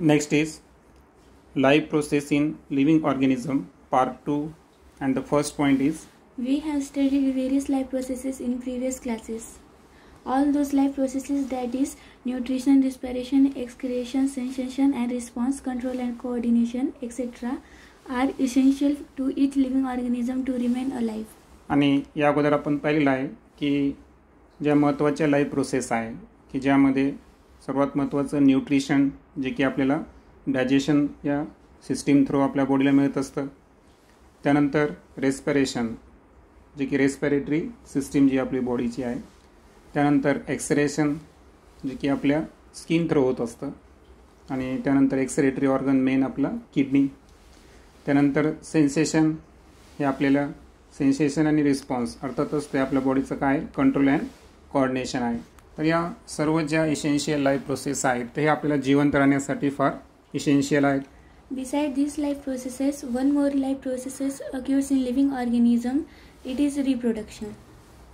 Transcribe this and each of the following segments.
Next is life process in living organism part 2, and the first point is we have studied various life processes in previous classes. All those life processes, that is nutrition, respiration, excretion, sensation and response, control and coordination, etc., are essential to each living organism to remain alive. आणि या अगोदर आपण पाहिलेलं आहे की ज्या महत्त्वाच्या life process आहे की ज्यामध्ये सर्वात महत्त्वाचं न्यूट्रिशन, जे की आपल्याला डायजेशन या सिस्टीम थ्रू आपल्या बॉडीला मिळत असतं. त्यानंतर रेस्पिरेशन, जे की रेस्पिरेटरी सिस्टीम जी आपली बॉडीची आहे. त्यानंतर एक्सरेशन, जे की आपल्या स्किन थ्रू होत असतं. आणि त्यानंतर एक्सरेटरी ऑर्गन मेन आपला किडनी. त्यानंतर सेन्सेशन, हे आपल्याला सेन्सेशन आणि रिस्पॉन्स, अर्थातच ते आपल्या बॉडीचं काय कंट्रोल अँड कोऑर्डिनेशन आहे. तर या सर्व ज्या इसेन्शियल लाईफ प्रोसेस आहेत ते आपल्याला जिवंत राहण्यासाठी फार इसेन्शियल आहेत. Besides these life processes, one more life process occurs in living organism. It is reproduction.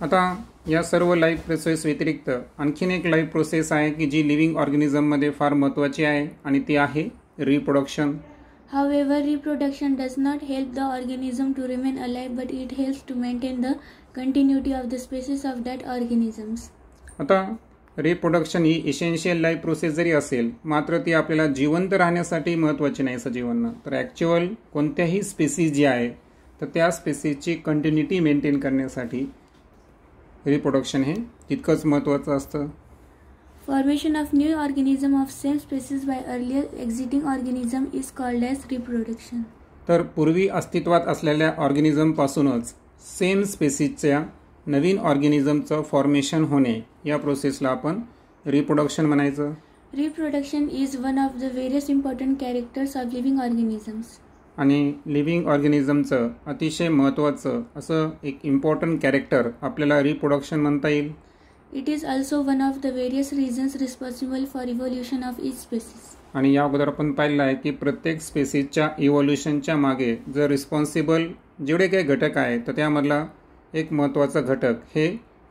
आता या सर्व लाईफ प्रोसेस व्यतिरिक्त आणखीन एक लाईफ प्रोसेस आहे की जी लिव्हिंग ऑर्गॅनिझममध्ये फार महत्त्वाची आहे आणि ती आहे reproduction. However, reproduction does not help the organism to remain alive, but it helps to maintain the continuity of the species of that organisms. आता रिप्रोडक्शन ही इसेन्शियल लाईफ प्रोसेस जरी असेल, मात्र ती आपल्याला जिवंत राहण्यासाठी महत्त्वाची नाही सजीवांना. तर ॲक्च्युअल कोणत्याही स्पेसीज जी आहे तर त्या स्पेसीजची कंटिन्युटी मेंटेन करण्यासाठी रिप्रोडक्शन हे तितकंच महत्त्वाचं असतं. Formation of new organism of same species by earlier existing organism is called as reproduction. तर पूर्वी अस्तित्वात असलेल्या ऑर्गॅनिझमपासूनच सेम स्पेसीजच्या नवीन ऑर्गॅनिझमचं फॉर्मेशन होणे, या प्रोसेसला आपण रिप्रोडक्शन म्हणायचं. Reproduction is one of the various important characters of living organisms. आणि लिव्हिंग ऑर्गॅनिझमचं अतिशय महत्त्वाचं असं एक इम्पॉर्टंट कॅरेक्टर आपल्याला रिप्रोडक्शन म्हणता येईल. It is also one of the various reasons responsible for evolution of each species. आणि या अगोदर आपण पाहिलं आहे की प्रत्येक स्पेसीजच्या इव्होल्युशनच्या मागे जर रिस्पॉन्सिबल जेवढे काही घटक आहेत तर त्यामधला एक महत्त्वाचा घटक हे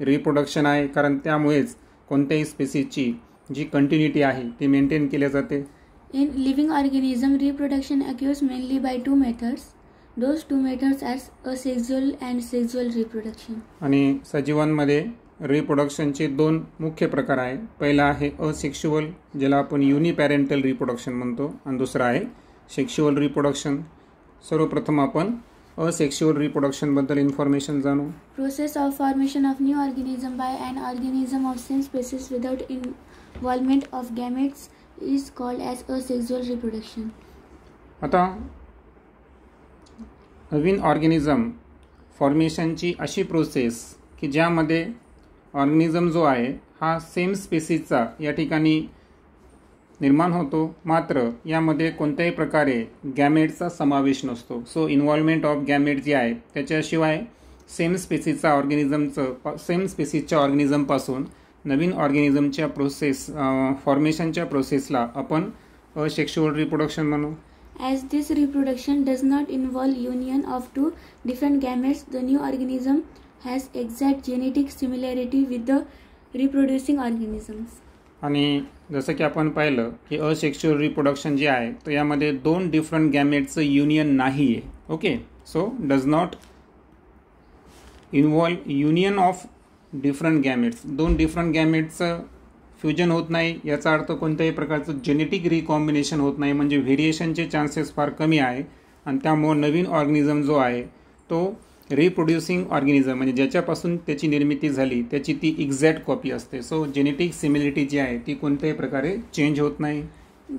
रिप्रोडक्शन आहे. कारण त्यामुळेच कोणत्याही स्पेसीजची जी कंटिन्युटी आहे ती मेंटेन केली जाते. In living organism, reproduction occurs mainly by two methods. Those two methods are asexual and sexual reproduction. आणि सजीवांमध्ये रिप्रोडक्शनचे दोन मुख्य प्रकार आहे. पहिला आहे असेक्शुअल, ज्याला आपण युनिपॅरेंटल रिप्रोडक्शन म्हणतो, आणि दुसरा आहे सेक्शुअल रिप्रोडक्शन. सर्वप्रथम आपण असेक्शुअल रिप्रोडक्शन बद्दल इन्फॉर्मेशन जाणू. Process of formation of new organism by an organism of same species without involvement of gametes is called as asexual reproduction. आता नवीन ऑर्गॅनिझम फॉर्मेशनची अशी प्रोसेस की ज्यामध्ये ऑर्गॅनिझम जो आहे हा सेम स्पेसीजचा या ठिकाणी निर्माण होतो, मात्र यामध्ये कोणत्याही प्रकारे गॅमेटचा समावेश नसतो. सो इन्व्हॉल्वमेंट ऑफ गॅमेट जे आहे त्याच्याशिवाय सेम स्पेसीजचा सेम स्पेसीजच्या ऑर्गॅनिझमपासून नवीन ऑर्गॅनिझमच्या प्रोसेस फॉर्मेशनच्या प्रोसेसला आपण असेक्शुअल रिप्रोडक्शन म्हणू. As this reproduction does not involve union of two different gametes, the new organism has exact genetic similarity with the reproducing organisms. आणि जसं की आपण पाहिलं की असेक्शुअल रिप्रोडक्शन जे आहे तर यामध्ये दोन डिफरंट गॅमेटचं युनियन नाही आहे. Okay, so does not involve union of different gametes. दोन डिफरंट गॅमेटचं फ्युजन होत नाही, याचा अर्थ कोणत्याही प्रकारचं जेनेटिक रिकॉम्बिनेशन होत नाही, म्हणजे व्हेरिएशनचे चान्सेस फार कमी आहे. आणि त्यामुळं नवीन ऑर्गॅनिझम जो आहे तो रिप्रोड्युसिंग ऑर्गॅनिझम, म्हणजे ज्याच्यापासून त्याची निर्मिती झाली त्याची ती एक्झॅक्ट कॉपी असते. सो जेनेटिक सिमिलिटी जी आहे ती कोणत्याही प्रकारे चेंज होत नाही.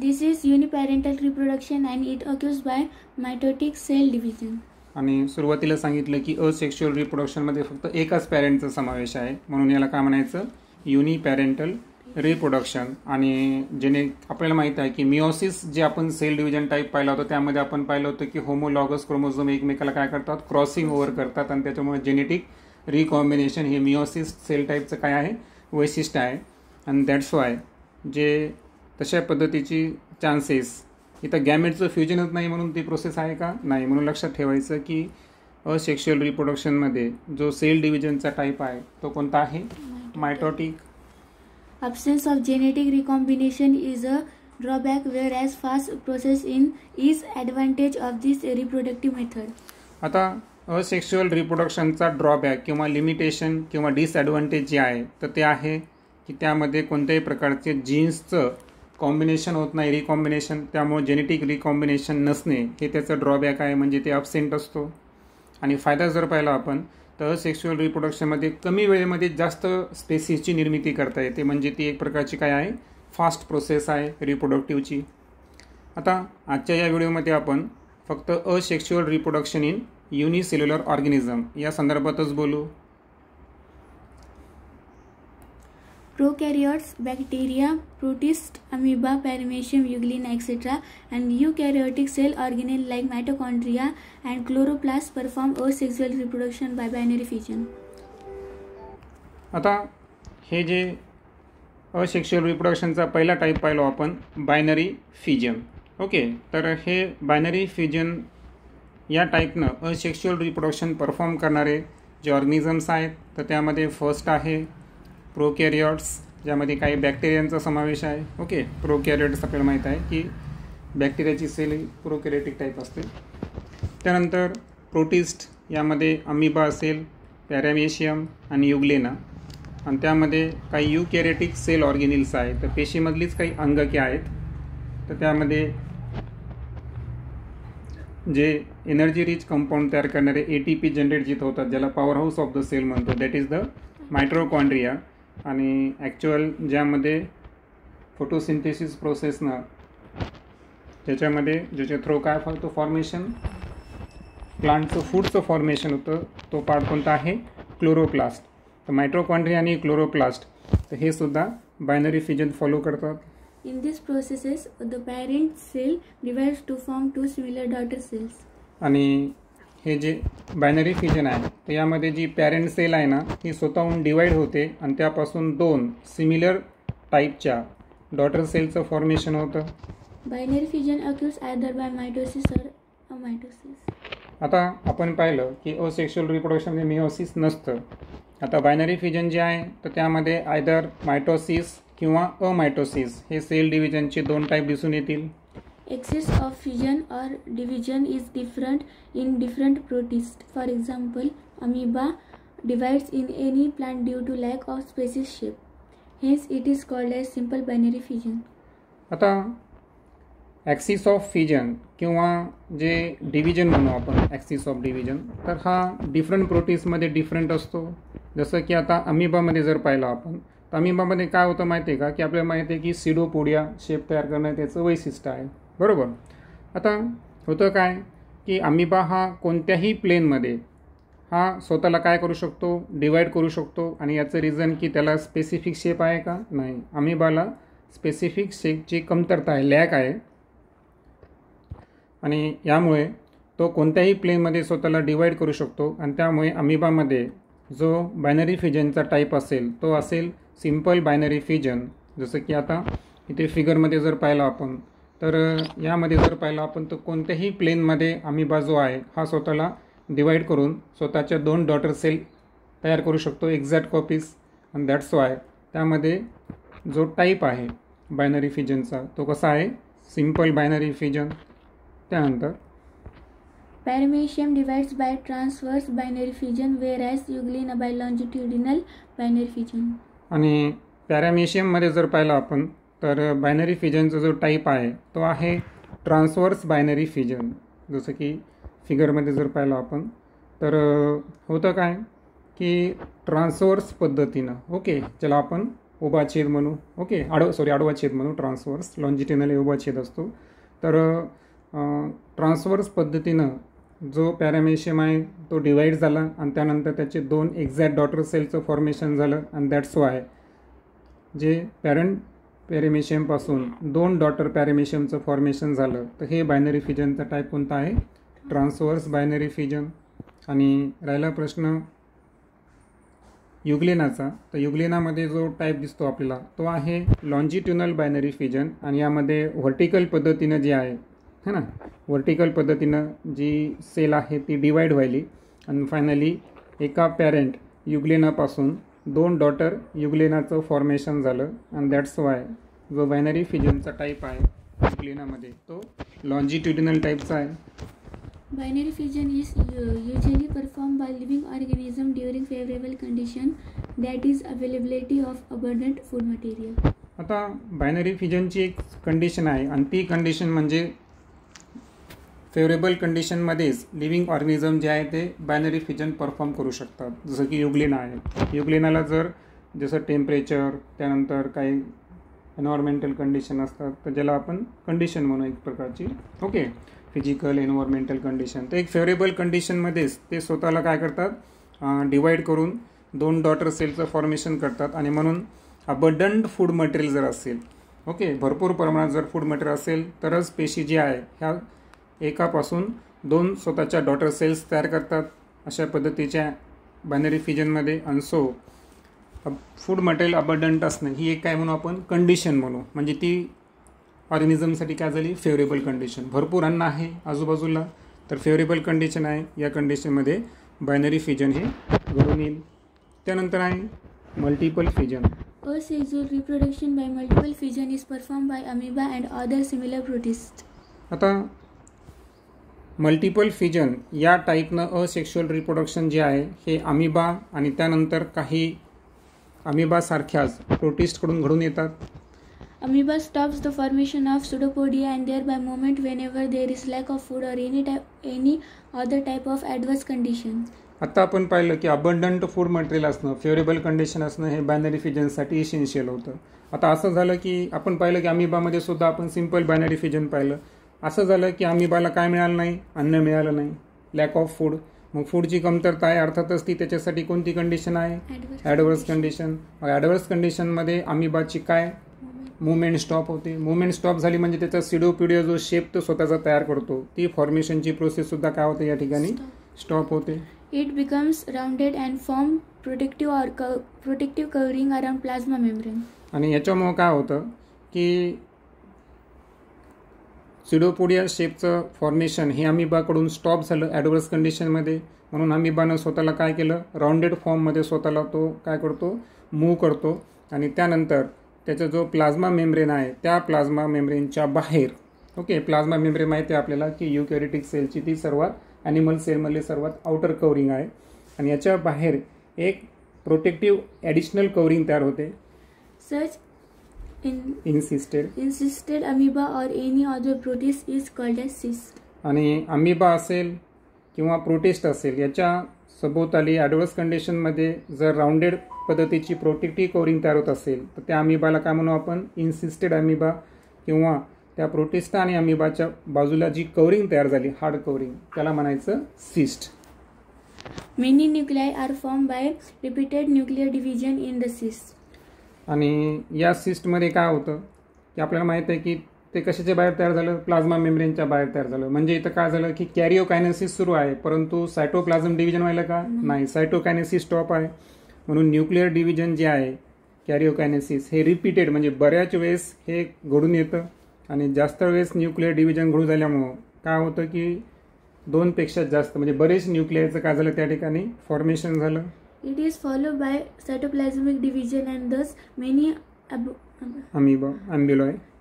This is uniparental reproduction and it occurs by mitotic cell division. आणि सुरुवातीला सांगितलं की असेक्शुअल रिप्रोडक्शनमध्ये फक्त एकाच पॅरेंटचा समावेश आहे, म्हणून याला काय म्हणायचं, युनिपॅरेंटल रिप्रोडक्शन. आणि जेणे आपल्याला माहीत आहे की मिओसिस जे आपण सेल डिव्हिजन टाईप पाहिला होता त्यामध्ये आपण पाहिलं होतं की होमोलॉगस क्रोमोझोम एकमेकाला काय करतात, क्रॉसिंग ओव्हर करतात, आणि त्याच्यामुळे जेनेटिक रिकॉम्बिनेशन हे मिओसिस सेल टाईपचं काय आहे, वैशिष्ट्य आहे. आणि दॅट्स वाय जे तशा पद्धतीची चान्सेस इथं गॅमेटचं फ्युजनच नाही म्हणून ती प्रोसेस आहे का, नाही. म्हणून लक्षात ठेवायचं की असेक्शुअल रिप्रोडक्शनमध्ये जो सेल डिव्हिजनचा टाईप आहे तो कोणता आहे, mitotic. Absence of genetic recombination is a drawback, whereas fast process is advantage of this reproductive method. आता असेक्शुअल रिप्रोडक्शनचा ड्रॉबॅक किंवा लिमिटेशन किंवा डिसॲडव्हान्टेज जे आहे तर ते आहे की त्यामध्ये कोणत्याही प्रकारचे जीन्सचं कॉम्बिनेशन होत नाही, रिकॉम्बिनेशन, त्यामुळे जेनेटिक रिकॉम्बिनेशन नसणे हे त्याचं ड्रॉबॅक आहे, म्हणजे ते ॲब्सेंट असतो. आणि फायदा जर पाहिला आपण तर सेक्शुअल रिप्रोडक्शनमध्ये कमी वेळेमध्ये जास्त स्पेसिसची निर्मिती करता येते, म्हणजे ती एक प्रकारची काय आहे, फास्ट प्रोसेस आहे रिप्रोडक्टिव्हची. आता आजच्या या व्हिडिओमध्ये आपण फक्त asexual reproduction in unicellular organism या संदर्भातच बोलू. Prokaryotes, bacteria, protists, amoeba, paramecium, euglena, etc. and eukaryotic cell organelle like mitochondria and chloroplasts perform asexual reproduction by binary fission. आता हे जे असेक्शुअल रिप्रोडक्शनचा पहिला टाईप पाहिलो आपण बायनरी फिजन. ओके, तर हे बायनरी फिजन या टाईपनं असेक्शुअल रिप्रोडक्शन परफॉर्म करणारे जे ऑर्गॅनिझम्स आहेत तर त्यामध्ये फर्स्ट आहे प्रोकॅरियोट्स, ज्यामध्ये काही बॅक्टेरियांचा समावेश आहे. ओके, प्रोकॅरियोट्स आपल्याला माहीत आहे की बॅक्टेरियाची सेल ही प्रोकॅरियोटिक टाईप असते. त्यानंतर प्रोटिस्ट, यामध्ये अमिबा असेल, पॅरामेशियम आणि युग्लेना, आणि त्यामध्ये काही युकॅरियोटिक सेल ऑर्गॅनिल्स आहेत, तर पेशीमधलीच काही अंगके आहेत. तर त्यामध्ये जे एनर्जी रिच कंपाऊंड तयार करणारे ATP जनरेट जिथं होतात, ज्याला power house of the cell म्हणतो, दॅट इज द मायट्रोकॉन्ड्रिया. आणि ॲक्च्युअल ज्यामध्ये फोटोसिंथेसिस प्रोसेसनं ज्याच्या थ्रू काय होतं फॉर्मेशन, प्लांटचं फूडचं फॉर्मेशन होतं, तो पार्ट कोणता आहे, क्लोरोप्लास्ट. तर मायट्रोकॉन्ड्रिया आणि क्लोरोप्लास्ट तर हे सुद्धा बायनरी फिजन फॉलो करतात. In these processes, the parent cell divides to form two similar daughter cells. आणि हे जे बायनरी फिजन आहे तर यामध्ये जी पॅरेंट सेल आहे ना ही स्वतःहून डिवाईड होते आणि त्यापासून दोन सिमिलर टाईपच्या डॉटर सेलचं फॉर्मेशन होतं. Binary fission occurs either by mitosis or amitosis. आता आपण पाहिलं की असेक्शुअल रिप्रोडक्शनमध्ये मिओसिस नसतं. आता बायनरी फिजन जे आहे तर त्यामध्ये आयदर मायटोसिस किंवा अमायटोसिस हे सेल डिव्हिजनचे दोन टाईप दिसून येतील. Excess of fission or division is different in different protists. For example, amoeba divides in any plant due to lack of species shape. Hence, it is called as simple binary fission. आता axis of fission किंवा जे division म्हणू आपण axis of division, तर हा different प्रोटिस्टमध्ये different असतो. जसं की आता अमिबामध्ये जर पाहिलं आपण तर अमिबामध्ये काय होतं माहिती आहे का, की आपल्याला माहिती आहे की सिडोपोडिया शेप तयार करणं त्याचं वैशिष्ट्य आहे, बरोबर. आता होतं काय की अमिबा हा कोणत्याही प्लेनमध्ये हा स्वतःला काय करू शकतो, डिवाईड करू शकतो. आणि याचं रिझन की त्याला स्पेसिफिक शेप आहे का, नाही, अमिबाला स्पेसिफिक शेपची कमतरता आहे, लॅक आहे. आणि यामुळे तो कोणत्याही प्लेनमध्ये स्वतःला डिवाईड करू शकतो. आणि त्यामुळे अमिबामध्ये जो बायनरी फिजनचा टाईप असेल तो असेल सिम्पल बायनरी फिजन. जसं की आता इथे फिगरमध्ये जर पाहिलं आपण तर यामध्ये जर पाहिलं आपण तर कोणत्याही प्लेनमध्ये अमिबा जो आहे हा स्वतःला डिवाईड करून स्वतःच्या दोन डॉटर सेल तयार करू शकतो, एक्झॅक्ट कॉपीज. आणि दॅट्स वाय त्यामध्ये जो टाईप आहे बायनरी फिजनचा तो कसा आहे, सिम्पल बायनरी फिजन. त्यानंतर Paramecium divides by transverse binary fission, whereas euglena by longitudinal binary fission. आणि पॅरामेशियममध्ये जर पाहिलं आपण तर बायनरी फिजनचा जो टाईप आहे तो आहे ट्रान्सवर्स बायनरी फिजन. जसं की फिगरमध्ये जर पाहिलं आपण तर होतं काय की ट्रान्सवर्स पद्धतीनं, ओके, ज्याला आपण उभा छेद म्हणू, ओके, आडवा छेद म्हणू, ट्रान्सवर्स, लॉन्जिट्युनल उभा छेद असतो. तर ट्रान्सवर्स पद्धतीनं जो पॅरामेशियम आहे तो डिवाईड झाला आणि त्यानंतर त्याचे दोन एक्झॅक्ट डॉटर सेलचं फॉर्मेशन झालं. आणि दॅट्स वाय जे पॅरेंट पॅरामेशियमपासून दोन डॉटर पॅरामेशियमचं फॉर्मेशन झालं. तर हे बायनरी फिजनचा टाईप कोणता आहे, ट्रान्सवर्स बायनरी फिजन. आणि राहिला प्रश्न युग्लेनाचा, तर युग्लेनामध्ये जो टाईप दिसतो आपल्याला तो आहे लॉन्जिट्युनल बायनरी फिजन. आणि यामध्ये व्हर्टिकल पद्धतीनं जे आहे ना, व्हर्टिकल पद्धतीनं जी सेल आहे ती डिवाईड व्हायली आणि फायनली एका पॅरेंट युग्लेनापासून दोन डॉटर युग्लेनाचं फॉर्मेशन झालं. आणि दॅट्स वाय जो बायनरी फिजनचा टाईप आहे युग्लेनामध्ये तो लॉन्जिट्युडिनल टाईपचा आहे. Binary fission is usually performed by living organism during favorable condition, that is availability of abundant food material. आता बायनरी फिजनची एक कंडिशन आहे आणि ती कंडिशन म्हणजे फेवरेबल कंडिशनमध्येच लिव्हिंग ऑर्गॅनिझम जे आहे ते बायनरी फिजन परफॉर्म करू शकतात. जसं की युग्लेना आहे. युग्लेनाला जर जसं टेम्परेचर त्यानंतर काही एन्व्हायरमेंटल कंडिशन असतात तर ज्याला आपण कंडिशन म्हणू एक प्रकारची. Okay, physical environmental condition. तर एक फेवरेबल कंडिशनमध्येच ते स्वतःला काय करतात, डिवाईड करून 2 डॉटर सेलचं फॉर्मेशन करतात आणि म्हणून अबंडंट फूड मटेरियल जर असेल, ओके, भरपूर प्रमाणात जर फूड मटेरियल असेल तरच पेशी जी आहे ह्या एकापासून 2 स्वतःच्या डॉटर सेल्स तयार करतात. अशा पद्धतीच्या बायनरी फिजनमध्ये अनसो फूड मटेरियल अबंडंट असणं ही एक काय म्हणू आपण कंडिशन म्हणू. म्हणजे ती ऑर्गॅनिझमसाठी काय झाली फेवरेबल कंडिशन. भरपूर अन्न आहे आजूबाजूला तर फेवरेबल कंडिशन आहे. या कंडिशनमध्ये बायनरी फिजन हे घडून येईल. त्यानंतर आहे multiple fission. Asexual reproduction by multiple fission is performed by amoeba and other similar protists. आता मल्टिपल फिजन या टाईपनं असेक्शुअल रिप्रोडक्शन जे आहे हे अमिबा आणि त्यानंतर काही अमिबासारख्याच प्रोटिस्टकडून घडून येतात. Amoeba stops the formation of pseudopodia and thereby movement whenever there is lack of food or any other type of adverse condition. आता आपण पाहिलं की अबंडंट फूड मटेरियल असणं, फेवरेबल कंडिशन असणं हे बायनरी फिजनसाठी इसेन्शियल होतं. आता असं झालं की आपण पाहिलं की अमिबामध्ये सुद्धा आपण सिंपल बायनरी फिजन पाहिलं. असं झालं की अमिबाला काय मिळालं नाही, अन्न मिळालं नाही, लॅक ऑफ फूड. मग फूडची कमतरता आहे, अर्थातच ती त्याच्यासाठी कोणती कंडिशन आहे, ॲडवर्स कंडिशन. ॲडवर्स कंडिशनमध्ये अमिबाची काय मुवमेंट स्टॉप होते. मुवमेंट स्टॉप झाली म्हणजे त्याचा सिडोपिडिया जो शेप तो स्वतःचा तयार करतो ती फॉर्मेशनची प्रोसेससुद्धा काय होते या ठिकाणी स्टॉप होते. It becomes rounded and form protective covering around plasma membrane. आणि याच्यामुळं काय होतं की सिडोपोडिया शेपचं फॉर्मेशन हे अमिबाकडून स्टॉप झालं ॲडवर्स कंडिशनमध्ये. म्हणून अमिबानं स्वतःला काय केलं, राऊंडेड फॉर्ममध्ये स्वतःला तो काय करतो, मूव्ह करतो. आणि त्यानंतर त्याचा जो प्लाझ्मा मेम्ब्रेन आहे त्या प्लाझ्मा मेम्ब्रेनच्या बाहेर, ओके, प्लाझ्मा मेम्ब्रेन माहिती आहे आपल्याला की युकॅरियोटिक सेलची ती सर्वात ॲनिमल सेलमधली सर्वात आउटर कवरिंग आहे. आणि याच्या बाहेर एक प्रोटेक्टिव्ह ॲडिशनल कवरिंग तयार होते. Such इन्सिस्टेड amoeba or any other protist is called as cyst. आणि अमिबा असेल किंवा प्रोटिस्ट असेल याच्या सभोवताली ॲडवर्स कंडिशनमध्ये जर राऊंडेड पद्धतीची प्रोटेक्टिव्ह कवरिंग तयार होत असेल तर त्या अमिबाला काय म्हणू आपण इन्सिस्टेड अमिबा. किंवा त्या प्रोटिस्टा आणि अमिबाच्या बाजूला जी कवरिंग तयार झाली हार्ड कवरिंग त्याला म्हणायचं cyst. Many nuclei are formed by repeated nuclear division in the cyst. आणि या सिस्टमध्ये काय होतं की आपल्याला माहीत आहे की ते कशाच्या बाहेर तयार झालं, प्लाझ्मा मेम्ब्रेनच्या बाहेर तयार झालं. म्हणजे इथं काय झालं की कॅरिओकायनेसिस सुरू आहे परंतु सायटोप्लाझम डिव्हिजन व्हायला का नाही, सायटोकायनेसिस स्टॉप आहे. म्हणून न्यूक्लिअर डिव्हिजन जे आहे कॅरिओकायनेसिस हे रिपीटेड म्हणजे बऱ्याच वेळेस हे घडून येतं. आणि जास्त वेळेस न्यूक्लिअर डिव्हिजन घडून झाल्यामुळं काय होतं की 2 पेक्षा जास्त म्हणजे बरेच न्यूक्लियरचं काय झालं त्या ठिकाणी फॉर्मेशन झालं. It is followed by cytoplasmic division and thus many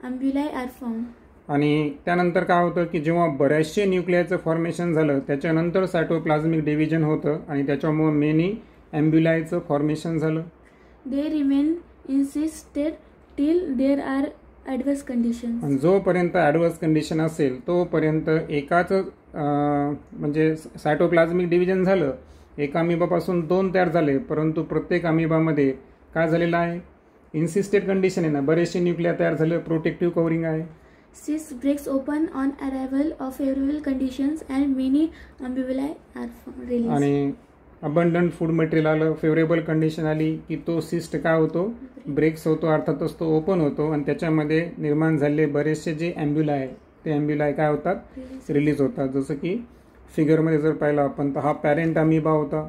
ambuli are formed. आणि त्यानंतर काय होतं की जेव्हा बऱ्याचशे न्यूक्लियरचं फॉर्मेशन झालं त्याच्यानंतर सायटोप्लाझमिक डिव्हिजन होतं आणि त्याच्यामुळे मेनी ॲम्ब्युलायचं फॉर्मेशन झालं. They remain insisted till there are adverse conditions. आणि जोपर्यंत ॲडवर्स कंडिशन असेल तोपर्यंत एकाच म्हणजे सायटोप्लाझमिक डिव्हिजन झालं, एका अमिबापासून 2 तयार झाले परंतु प्रत्येक अमिबामध्ये काय झालेलं आहे इन्सिस्टेड कंडिशन आहे ना, बरेचसे न्यूक्लियर तयार झालं, प्रोटेक्टिव्ह कवरिंग आहे. Cyst breaks open on arrival of favorable conditions and many ambuli are released. आणि अबंडंट फूड मटेरियल आलं, फेवरेबल कंडिशन आली की तो सिस्ट काय होतो ब्रेक्स होतो, अर्थातच तो ओपन होतो आणि त्याच्यामध्ये निर्माण झालेले बरेचसे जे ॲम्ब्युलाय आहे ते ॲम्ब्युलाय काय होतात रिलीज होतात. जसं की फिगरमध्ये जर पाहिलं आपण तर हा पॅरेंट अमिबा होता.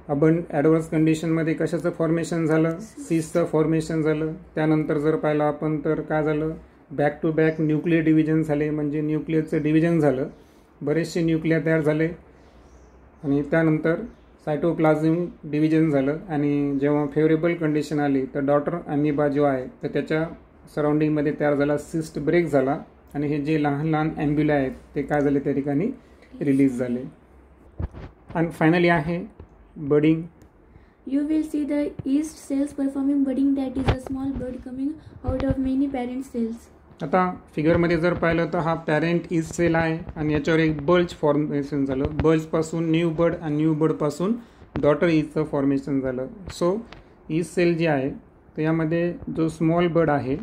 ॲडवर्स कंडिशनमध्ये कशाचं फॉर्मेशन झालं, सिसचं फॉर्मेशन झालं. त्यानंतर जर पाहिलं आपण तर काय झालं back to back nuclear division झाले, म्हणजे न्यूक्लियरचं डिव्हिजन झालं, बरेचसे न्यूक्लियर तयार झाले. आणि त्यानंतर सायटोप्लाझमिक डिव्हिजन झालं. आणि जेव्हा फेवरेबल कंडिशन आली तर डॉटर अमिबा जो आहे तर त्याच्या सराउंडिंगमध्ये तयार झाला, सिस्ट ब्रेक झाला आणि हे जे लहान लहान ॲम्ब्युला आहेत ते काय झाले त्या ठिकाणी रिलीज झाले. आणि फायनली आहे budding. You will see the yeast cells performing budding, that is a small bud coming out of many parent cells. आता फिगरमध्ये जर पाहिलं तर हा पॅरेंट ईस्ट सेल आहे आणि याच्यावर एक बल्ज फॉर्मेशन झालं. बल्जपासून न्यू बड आणि न्यू बडपासून डॉटर ईजचं फॉर्मेशन झालं. सो ईस्ट सेल जे आहे तर यामध्ये जो स्मॉल बड आहे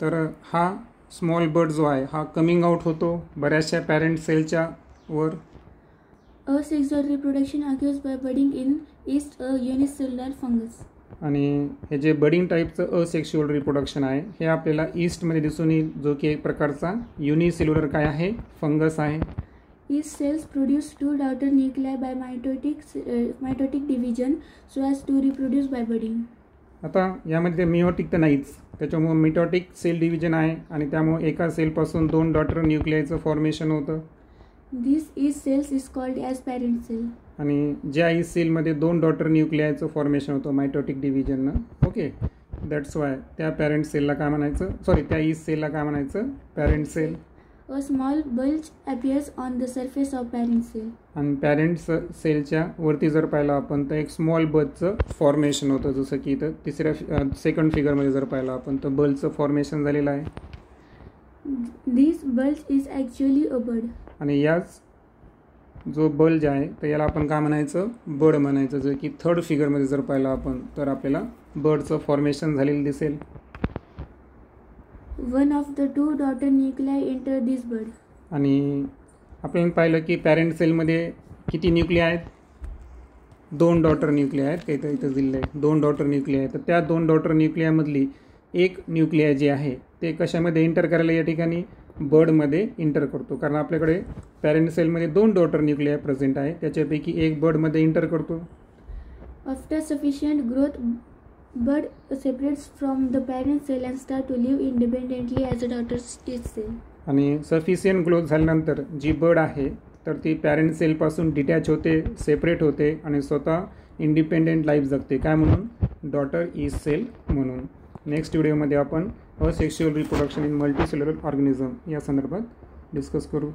तर हा स्मॉल बड जो आहे हा कमिंग आउट होतो बऱ्याचशा पॅरेंट सेलच्या वर. Asexual reproduction occurs by budding in yeast, a unicellular fungus. आणि हे जे बडिंग टाईपचं असेक्शुअल रिप्रोडक्शन आहे हे आपल्याला ईस्टमध्ये दिसून येईल, जो की एक प्रकारचा युनिसेल्युलर काय आहे, फंगस आहे. Yeast cells produce 2 daughter nuclei by mitotic division so as to reproduce by budding. आता यामध्ये मिओटिक तर नाहीच, त्याच्यामुळे मिटोटिक सेल डिव्हिजन आहे आणि त्यामुळे एका सेलपासून 2 डॉटर न्यूक्लियाचं फॉर्मेशन होतं. This yeast cells is called as parent cell. आणि ज्या ईस्ट सेलमध्ये 2 डॉटर न्यूक्लियाचं फॉर्मेशन होतं मायटोटिक डिव्हिजननं, ओके, दॅट्स वाय त्या पॅरेंट सेलला काय म्हणायचं, त्या ईस्ट सेलला काय म्हणायचं, parent cell. A small bulge appears on the surface of parent cell. आणि पॅरेंट सेलच्या वरती जर पाहिलं आपण तर एक स्मॉल बल्जचं फॉर्मेशन होतं, जसं की इथं सेकंड फिगरमध्ये जर पाहिलं आपण तर बल्जचं फॉर्मेशन झालेलं आहे. This bulge is actually a bud. आणि याच जो बल्ज आहे तर याला आपण काय म्हणायचं, बड म्हणायचं. जर की थर्ड फिगरमध्ये जर पाहिलं आपण तर आपल्याला बडचं फॉर्मेशन झालेलं दिसेल. One of the 2 daughter nuclei enter this bud. आणि आपण पाहिलं की पॅरेंट सेलमध्ये किती न्यूक्लिया आहेत, 2 डॉटर न्यूक्लिया आहेत, काही इथं दिलेलं आहे 2 डॉटर न्यूक्लिया आहेत. तर त्या 2 डॉटर न्यूक्लियामधली एक न्यूक्लिया जी आहे ते कशामध्ये एंटर करायला या ठिकाणी बर्डमध्ये एंटर करतो, कारण आपल्याकडे पॅरेंट सेलमध्ये 2 डॉटर न्यूक्लिया प्रेझेंट आहे, त्याच्यापैकी एक बर्डमध्ये एंटर करतो. After sufficient growth, bud separates from the parent cell and start to live independently as a daughter cell. आणि सफिशियंट ग्रोथ झाल्यानंतर जी बर्ड आहे तर ती पॅरेंट सेलपासून डिटॅच होते, सेपरेट होते आणि स्वतः इंडिपेंडेंट लाईफ जगते. काय म्हणून, डॉटर ईस्ट सेल म्हणून. नेक्स्ट व्हिडिओमध्ये आपण asexual reproduction in multicellular organism या संदर्भात डिस्कस करू.